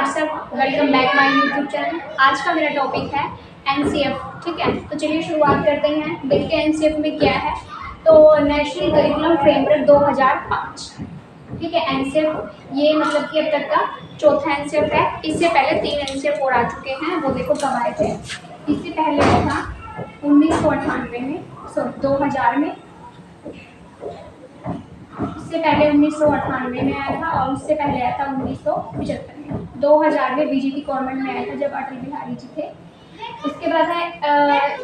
सब, welcome back my YouTube channel. आज का मेरा टॉपिक है एनसीएफ। ठीक है, तो चलिए शुरुआत करते हैं, देखते हैं एनसीएफ में क्या है। तो नेशनल करिकुलम फ्रेमवर्क 2005। ठीक है, एनसीएफ ये मतलब कि अब तक का चौथा एनसीएफ है। इससे पहले 3 एनसीएफ और आ चुके हैं, वो देखो कब आए थे। इससे पहले आया था 1998 में, सॉरी 2000 में, इससे पहले 1998 में आया था और उससे पहले आया था 1975 में। 2000 में बीजेपी गवर्नमेंट में आया था जब अटल बिहारी जी थे। उसके बाद है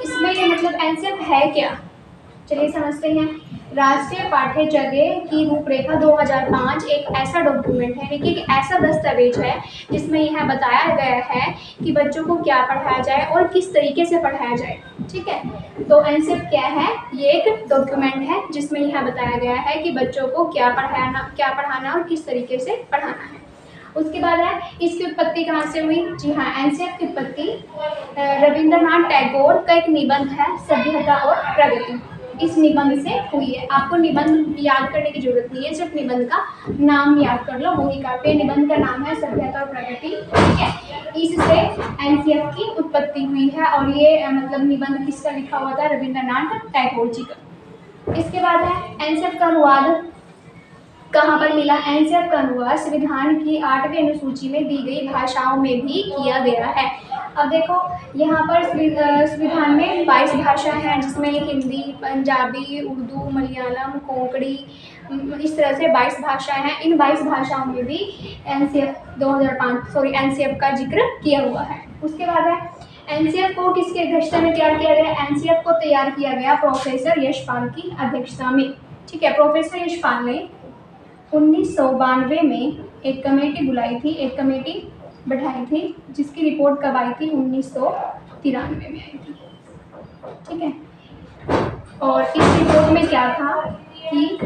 इसमें मतलब एनसीएफ है क्या, चलिए समझते हैं। राष्ट्रीय पाठ्यचर्या की रूपरेखा 2005 एक ऐसा डॉक्यूमेंट है, यानी कि एक ऐसा दस्तावेज है जिसमें यह बताया गया है कि बच्चों को क्या पढ़ाया जाए और किस तरीके से पढ़ाया जाए। ठीक है, तो एनसीएफ क्या है, ये एक डॉक्यूमेंट है जिसमें यह बताया गया है कि बच्चों को क्या पढ़ाना और किस तरीके से पढ़ाना है। उसके बाद है इसकी उत्पत्ति कहाँ से हुई। जी हाँ, एनसीएफ की उत्पत्ति रविंद्रनाथ टैगोर का एक निबंध है, सभ्यता और प्रगति, इस निबंध से हुई है। आपको निबंध याद करने की जरूरत नहीं है, सिर्फ निबंध का नाम याद कर लो, वही काफी है। निबंध का नाम है सभ्यता और प्रगति। ठीक है, इससे एनसीएफ की उत्पत्ति हुई है और ये मतलब निबंध किसका लिखा हुआ था, रविंद्रनाथ टैगोर जी का। इसके बाद है एनसीएफ का अनुवाद कहाँ पर मिला। एनसीएफ का अनुवाद संविधान की 8वीं अनुसूची में दी गई भाषाओं में भी किया गया है। अब देखो यहाँ पर संविधान में 22 भाषाएं हैं, जिसमें हिंदी, पंजाबी, उर्दू, मलयालम, कोंकणी, इस तरह से 22 भाषाएं हैं। इन 22 भाषाओं में भी एनसीएफ का जिक्र किया हुआ है। उसके बाद है एनसीएफ को किसकी अध्यक्षता में तैयार किया गया। एनसीएफ को तैयार किया गया प्रोफेसर यशपाल की अध्यक्षता में। ठीक है, प्रोफेसर यशपाल ने 1992 में एक कमेटी बुलाई थी, एक कमेटी बैठाई थी, जिसकी रिपोर्ट कब आई थी, 1993 में आई थी। ठीक है, और इस रिपोर्ट में क्या था कि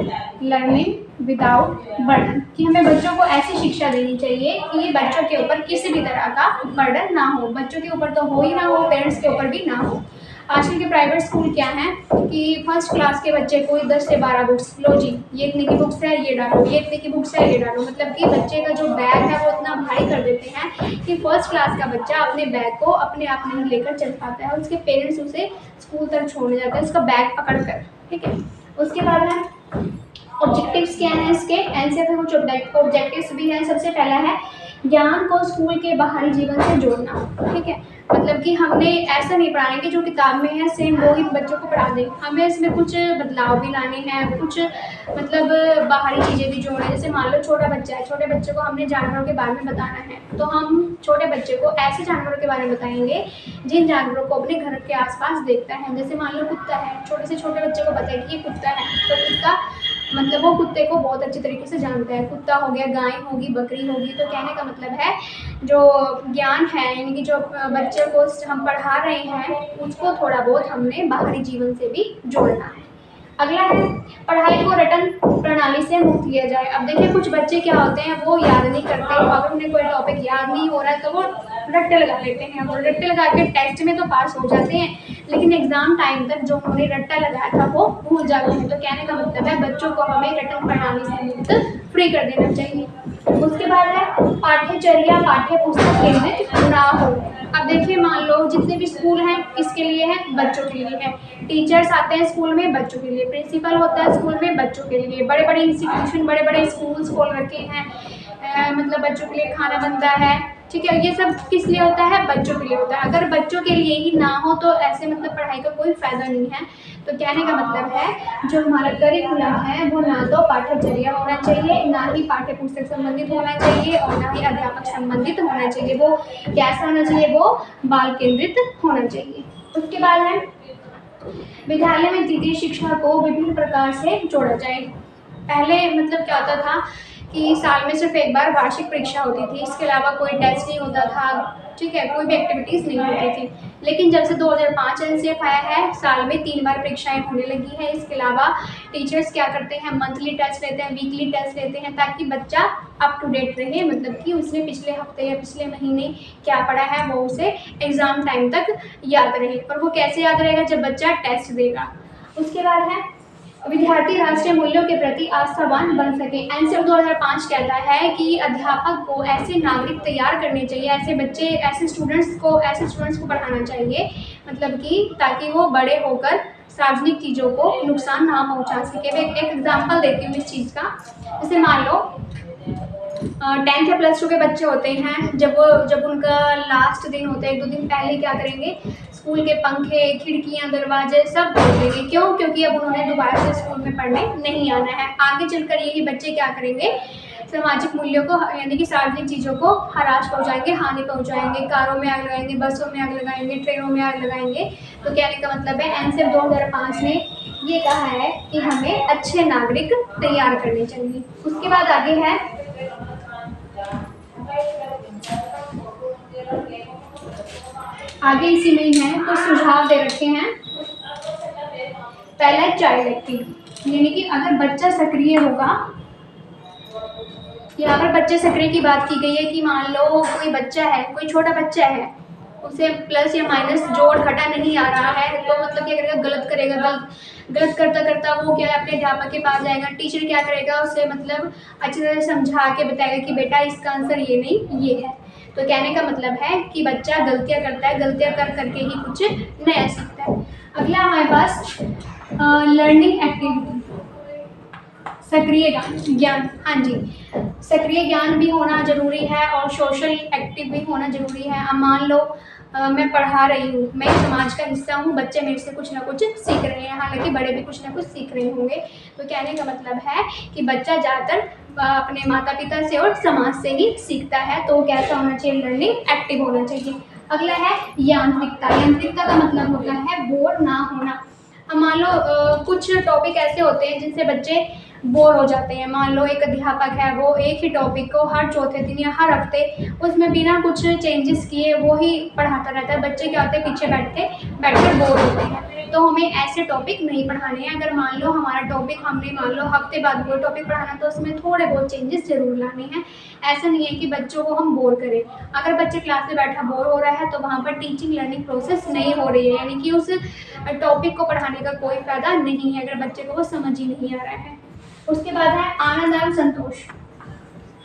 लर्निंग विदाउट बर्डन, कि हमें बच्चों को ऐसी शिक्षा देनी चाहिए कि बच्चों के ऊपर किसी भी तरह का बर्डन ना हो। बच्चों के ऊपर तो हो ही ना हो, पेरेंट्स के ऊपर भी ना हो। आजकल के प्राइवेट स्कूल क्या है कि फर्स्ट क्लास के बच्चे को 10 से 12 बुक्स, लो जी ये इतने की बुक्स है ये डालो, ये इतने की बुक्स है ये डालो, मतलब कि बच्चे का जो बैग है वो इतना भारी कर देते हैं कि फर्स्ट क्लास का बच्चा अपने बैग को अपने आप नहीं लेकर चल पाता है, उसके पेरेंट्स उसे स्कूल तक छोड़ने जाते हैं उसका बैग पकड़ कर। ठीक है, उसके बाद है ऑब्जेक्टिव्स क्या हैं इसके। एनसीएफ में कुछ ऑब्जेक्टिव्स भी हैं। सबसे पहला है ज्ञान को स्कूल के बाहरी जीवन से जोड़ना। ठीक है, मतलब कि हमने ऐसा नहीं पढ़ाना कि जो किताब में है सेम वो ही बच्चों को पढ़ा दें, हमें इसमें कुछ बदलाव भी लाने हैं, कुछ मतलब बाहरी चीज़ें भी जोड़ें। जैसे मान लो छोटा बच्चा है, छोटे बच्चे को हमने जानवरों के बारे में बताना है, तो हम छोटे बच्चे को ऐसे जानवरों के बारे में बताएंगे जिन जानवरों को अपने घर के आसपास देखता है। जैसे मान लो कुत्ता है, छोटे से छोटे बच्चे को बताए कि ये कुत्ता है, तो कुत्ता मतलब वो कुत्ते को बहुत अच्छी तरीके से जानता है। कुत्ता हो गया, गाय होगी, बकरी होगी। तो कहने का मतलब है जो ज्ञान है, यानी कि जो बच्चे को हम पढ़ा रहे हैं उसको थोड़ा बहुत हमने बाहरी जीवन से भी जोड़ना है। अगला है पढ़ाई को रटन प्रणाली से मुक्त किया जाए। अब देखिए कुछ बच्चे क्या होते हैं वो याद नहीं करते, अगर उन्हें कोई टॉपिक याद नहीं हो रहा है तो वो रट्टे लगा लेते हैं, वो रट्टे लगा के टेस्ट में तो पास हो जाते हैं, लेकिन एग्जाम टाइम तक जो उन्होंने रट्टा लगाया था वो भूल जाते हैं। तो कहने का मतलब है बच्चों को हमें रटन प्रणाली से मुक्त फ्री कर देना चाहिए। उसके बाद है पाठ्यचर्या पाठ्य पुस्तक केंद्रित ना हो। अब देखिए मान लो जितने भी स्कूल हैं किसके लिए है, बच्चों के लिए है। टीचर्स आते हैं स्कूल में बच्चों के लिए, प्रिंसिपल होता है स्कूल में बच्चों के लिए, बड़े बड़े इंस्टीट्यूशन, बड़े बड़े स्कूल्स खोल रखे हैं, मतलब बच्चों के लिए खाना बनता है। ठीक है, ये सब किस लिए होता है, बच्चों के लिए होता है। अगर बच्चों के लिए ही ना हो तो ऐसे मतलब पढ़ाई का कोई फायदा नहीं है। तो कहने का मतलब है जो हमारा करिकुलम है वो ना तो पाठ्यचर्या होना चाहिए, ना ही पाठ्य पुस्तक संबंधित होना चाहिए और ना ही अध्यापक संबंधित होना चाहिए। वो कैसा होना चाहिए, वो बाल केंद्रित होना चाहिए। उसके बाद है विद्यालय में द्वितीय शिक्षा को विभिन्न प्रकार से जोड़ा जाए। पहले मतलब क्या होता था कि साल में सिर्फ एक बार वार्षिक परीक्षा होती थी, इसके अलावा कोई टेस्ट नहीं होता था। ठीक है, कोई भी एक्टिविटीज़ नहीं होती थी। लेकिन जब से 2005 एनसीएफ आया है साल में 3 बार परीक्षाएं होने लगी है। इसके अलावा टीचर्स क्या करते हैं, मंथली टेस्ट लेते हैं, वीकली टेस्ट लेते हैं, ताकि बच्चा अप टू डेट रहे, मतलब कि उसने पिछले हफ्ते या पिछले महीने क्या पढ़ा है वो उसे एग्ज़ाम टाइम तक याद रहे। और वो कैसे याद रहेगा, जब बच्चा टेस्ट देगा। उसके बाद है विद्यार्थी राष्ट्रीय मूल्यों के प्रति आस्थावान बन सके। एनसीएफ 2005 कहता है कि अध्यापक को ऐसे नागरिक तैयार करने चाहिए, ऐसे बच्चे, ऐसे स्टूडेंट्स को पढ़ाना चाहिए, मतलब कि ताकि वो बड़े होकर सार्वजनिक चीज़ों को नुकसान ना पहुंचा सके। मैं एक एग्जांपल देती हूँ इस चीज़ का। जैसे मान लो 10th या +2 के बच्चे होते हैं, जब उनका लास्ट दिन होता है, 1-2 दिन पहले क्या करेंगे, स्कूल के पंखे, खिड़कियां, दरवाजे सब खोल देंगे। क्यों? क्योंकि अब उन्होंने दोबारा से स्कूल में पढ़ने नहीं आना है। आगे चलकर यही बच्चे क्या करेंगे, सामाजिक मूल्यों को यानी कि सार्वजनिक चीज़ों को हरास पहुंचाएंगे, हानि पहुंचाएंगे, कारों में आग लगाएंगे, बसों में आग लगाएंगे, ट्रेनों में आग लगाएंगे। तो कहने का मतलब है एनसीएफ 2005 ने ये कहा है कि हमें अच्छे नागरिक तैयार करने चाहिए। उसके बाद आगे है इसी में ही है, कुछ सुझाव दे रखे हैं। पहला है चाइल्ड एक्टिव, यानी कि अगर बच्चा सक्रिय होगा, यहाँ पर बच्चे सक्रिय की बात की गई है कि मान लो कोई बच्चा है, कोई छोटा बच्चा है, उसे प्लस या माइनस जोड़ घटा नहीं आ रहा है, तो मतलब क्या करेगा, गलत करेगा। गलत करता करता वो क्या है, अपने अध्यापक के पास जाएगा। टीचर क्या करेगा, उसे मतलब अच्छी तरह समझा के बताएगा कि बेटा इसका आंसर ये नहीं ये है। तो कहने का मतलब है कि बच्चा गलतियाँ करता है, गलतियाँ कर करके ही कुछ नया सीखता है। अगला हमारे पास लर्निंग एक्टिविटी, सक्रिय ज्ञान। हाँ जी, सक्रिय ज्ञान भी होना जरूरी है और सोशल एक्टिव भी होना जरूरी है। अब मान लो मैं पढ़ा रही हूँ, मैं समाज का हिस्सा हूँ, बच्चे मेरे से कुछ ना कुछ सीख रहे हैं, हालांकि बड़े भी कुछ ना कुछ सीख रहे होंगे। तो कहने का मतलब है कि बच्चा ज़्यादातर अपने माता पिता से और समाज से ही सीखता है। तो कैसा होना चाहिए, लर्निंग एक्टिव होना चाहिए। अगला है यांत्रिकता। यांत्रिकता का मतलब होता है बोर ना होना। अब मान लो कुछ टॉपिक ऐसे होते हैं जिनसे बच्चे बोर हो जाते हैं। मान लो एक अध्यापक है, वो एक ही टॉपिक को हर चौथे दिन या हर हफ्ते उसमें बिना कुछ चेंजेस किए वो ही पढ़ाता रहता है। बच्चे क्या होते हैं, पीछे बैठकर बोर होते हैं। तो हमें ऐसे टॉपिक नहीं पढ़ाने हैं। अगर मान लो हमारा टॉपिक हमने मान लो हफ्ते बाद कोई टॉपिक पढ़ाना, तो उसमें थोड़े बहुत चेंजेस जरूर लाने हैं। ऐसा नहीं है कि बच्चों को हम बोर करें। अगर बच्चे क्लास में बैठा बोर हो रहा है तो वहाँ पर टीचिंग लर्निंग प्रोसेस नहीं हो रही है, यानी कि उस टॉपिक को पढ़ाने का कोई फायदा नहीं है अगर बच्चे को वो समझ ही नहीं आ रहा है। उसके बाद है आनंद एवं संतोष।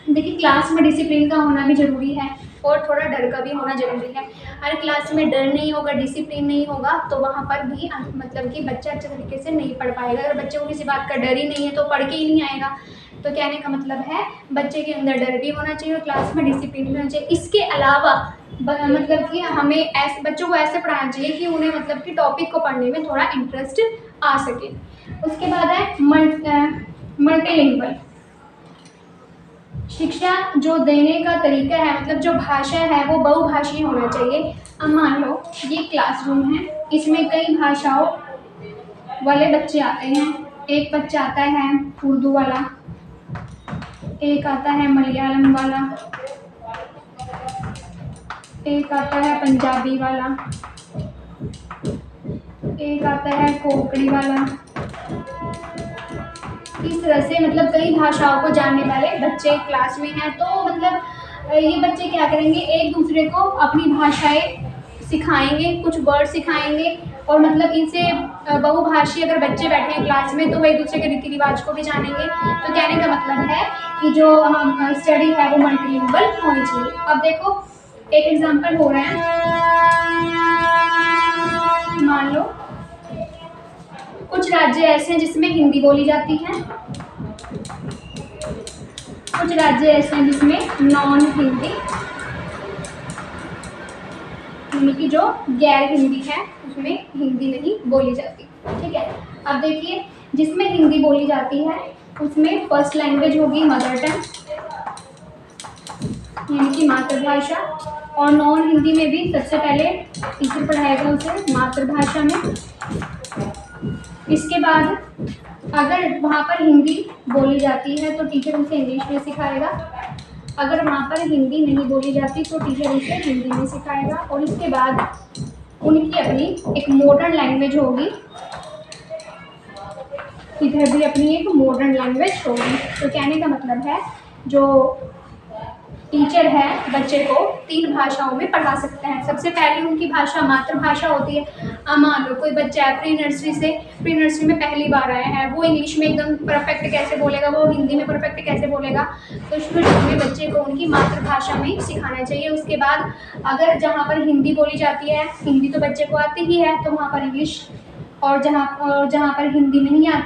देखिए क्लास में डिसिप्लिन का होना भी जरूरी है और थोड़ा डर का भी होना जरूरी है। अगर क्लास में डर नहीं होगा, डिसिप्लिन नहीं होगा, तो वहाँ पर भी मतलब कि बच्चा अच्छे तरीके से नहीं पढ़ पाएगा। अगर बच्चे को किसी बात का डर ही नहीं है तो पढ़ के ही नहीं आएगा। तो कहने का मतलब है बच्चे के अंदर डर भी होना चाहिए और क्लास में डिसिप्लिन भी होना चाहिए। इसके अलावा मतलब कि हमें ऐसे बच्चों को ऐसे पढ़ाना चाहिए कि उन्हें मतलब कि टॉपिक को पढ़ने में थोड़ा इंटरेस्ट आ सके। उसके बाद है मल्टीलिंगुअल। शिक्षा जो देने का तरीका है, मतलब जो भाषा है वो बहुभाषीय होना चाहिए। अब मान लो ये क्लासरूम है, इसमें कई भाषाओं वाले बच्चे आते हैं। एक बच्चा आता है उर्दू वाला, एक आता है मलयालम वाला, एक आता है पंजाबी वाला, एक आता है कोंकणी वाला। इस तरह से मतलब कई भाषाओं को जानने वाले बच्चे क्लास में हैं। तो मतलब ये बच्चे क्या करेंगे, एक दूसरे को अपनी भाषाएं सिखाएंगे, कुछ वर्ड सिखाएंगे और मतलब इनसे बहुभाषी अगर बच्चे बैठे हैं क्लास में तो वो एक दूसरे के रीति रिवाज को भी जानेंगे। तो कहने का मतलब है कि जो स्टडी है वो मल्टीलिंगुअल होनी चाहिए। अब देखो एक एग्जाम्पल हो रहा है, मान लो कुछ राज्य ऐसे हैं जिसमें हिंदी बोली जाती है, कुछ राज्य ऐसे हैं जिसमें नॉन हिंदी, यानी कि जो गैर हिंदी है उसमें हिंदी नहीं बोली जाती। ठीक है, अब देखिए जिसमें हिंदी बोली जाती है उसमें फर्स्ट लैंग्वेज होगी मदर टंग, यानी कि मातृभाषा, और नॉन हिंदी में भी सबसे पहले टीचर पढ़ाएगा उसे मातृभाषा में। इसके बाद अगर वहाँ पर हिंदी बोली जाती है तो टीचर उसे इंग्लिश में सिखाएगा, अगर वहाँ पर हिंदी नहीं बोली जाती तो टीचर उसे हिंदी में सिखाएगा। और इसके बाद उनकी अपनी एक मॉडर्न लैंग्वेज होगी, इधर भी अपनी एक मॉडर्न लैंग्वेज होगी। तो कहने का मतलब है जो टीचर है बच्चे को 3 भाषाओं में पढ़ा सकते हैं। सबसे पहले उनकी भाषा मातृभाषा होती है, अब मान लो कोई बच्चा है प्री नर्सरी में पहली बार आया है, वो इंग्लिश में एकदम परफेक्ट कैसे बोलेगा, वो हिंदी में परफेक्ट कैसे बोलेगा। तो शुरू में बच्चे को उनकी मातृभाषा में सिखाना चाहिए। उसके बाद अगर जहाँ पर हिंदी बोली जाती है, हिंदी तो बच्चे को आती ही है, तो वहाँ पर इंग्लिश, और जहाँ पर हिंदी नहीं आती